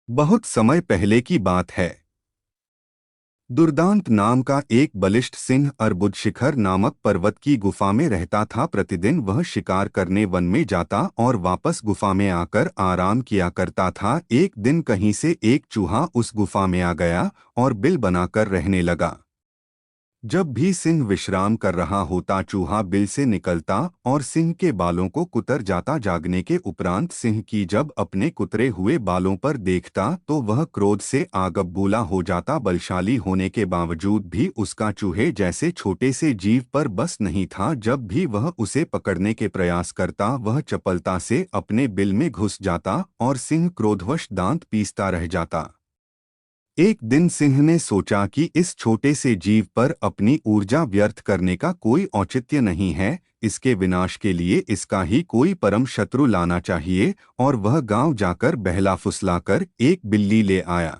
बहुत समय पहले की बात है। दुर्दांत नाम का एक बलिष्ठ सिंह अर्बुद शिखर नामक पर्वत की गुफा में रहता था। प्रतिदिन वह शिकार करने वन में जाता और वापस गुफा में आकर आराम किया करता था। एक दिन कहीं से एक चूहा उस गुफा में आ गया और बिल बनाकर रहने लगा। जब भी सिंह विश्राम कर रहा होता, चूहा बिल से निकलता और सिंह के बालों को कुतर जाता। जागने के उपरांत सिंह की जब अपने कुतरे हुए बालों पर देखता तो वह क्रोध से आग बबूला हो जाता। बलशाली होने के बावजूद भी उसका चूहे जैसे छोटे से जीव पर बस नहीं था। जब भी वह उसे पकड़ने के प्रयास करता, वह चपलता से अपने बिल में घुस जाता और सिंह क्रोधवश दांत पीसता रह जाता। एक दिन सिंह ने सोचा कि इस छोटे से जीव पर अपनी ऊर्जा व्यर्थ करने का कोई औचित्य नहीं है। इसके विनाश के लिए इसका ही कोई परम शत्रु लाना चाहिए। और वह गांव जाकर बहला फुसलाकर एक बिल्ली ले आया।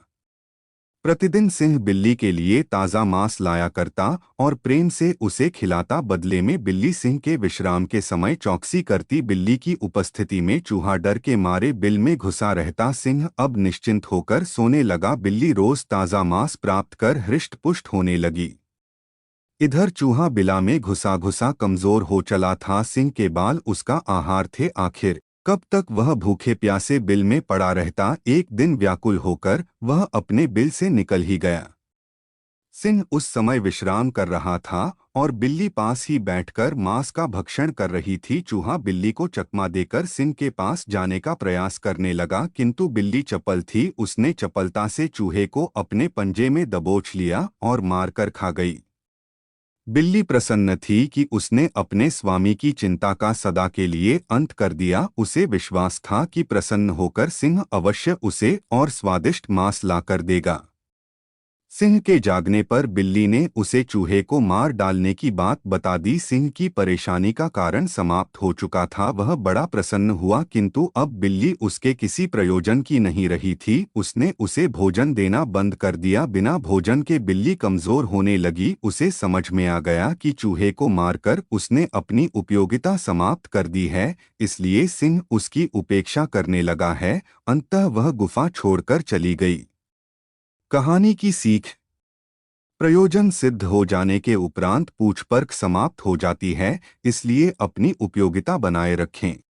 प्रतिदिन सिंह बिल्ली के लिए ताज़ा मांस लाया करता और प्रेम से उसे खिलाता। बदले में बिल्ली सिंह के विश्राम के समय चौकसी करती। बिल्ली की उपस्थिति में चूहा डर के मारे बिल में घुसा रहता। सिंह अब निश्चिंत होकर सोने लगा। बिल्ली रोज ताज़ा मांस प्राप्त कर हृष्ट-पुष्ट होने लगी। इधर चूहा बिला में घुसा घुसा कमजोर हो चला था। सिंह के बाल उसका आहार थे। आखिर कब तक वह भूखे प्यासे बिल में पड़ा रहता। एक दिन व्याकुल होकर वह अपने बिल से निकल ही गया। सिंह उस समय विश्राम कर रहा था और बिल्ली पास ही बैठकर मांस का भक्षण कर रही थी। चूहा बिल्ली को चकमा देकर सिंह के पास जाने का प्रयास करने लगा, किंतु बिल्ली चपल थी। उसने चपलता से चूहे को अपने पंजे में दबोच लिया और मारकर खा गई। बिल्ली प्रसन्न थी कि उसने अपने स्वामी की चिंता का सदा के लिए अंत कर दिया। उसे विश्वास था कि प्रसन्न होकर सिंह अवश्य उसे और स्वादिष्ट मांस लाकर देगा। सिंह के जागने पर बिल्ली ने उसे चूहे को मार डालने की बात बता दी। सिंह की परेशानी का कारण समाप्त हो चुका था। वह बड़ा प्रसन्न हुआ, किंतु अब बिल्ली उसके किसी प्रयोजन की नहीं रही थी। उसने उसे भोजन देना बंद कर दिया। बिना भोजन के बिल्ली कमजोर होने लगी। उसे समझ में आ गया कि चूहे को मारकर उसने अपनी उपयोगिता समाप्त कर दी है, इसलिए सिंह उसकी उपेक्षा करने लगा है। अंततः वह गुफा छोड़कर चली गई। कहानी की सीख। प्रयोजन सिद्ध हो जाने के उपरांत पूछ परख समाप्त हो जाती है, इसलिए अपनी उपयोगिता बनाए रखें।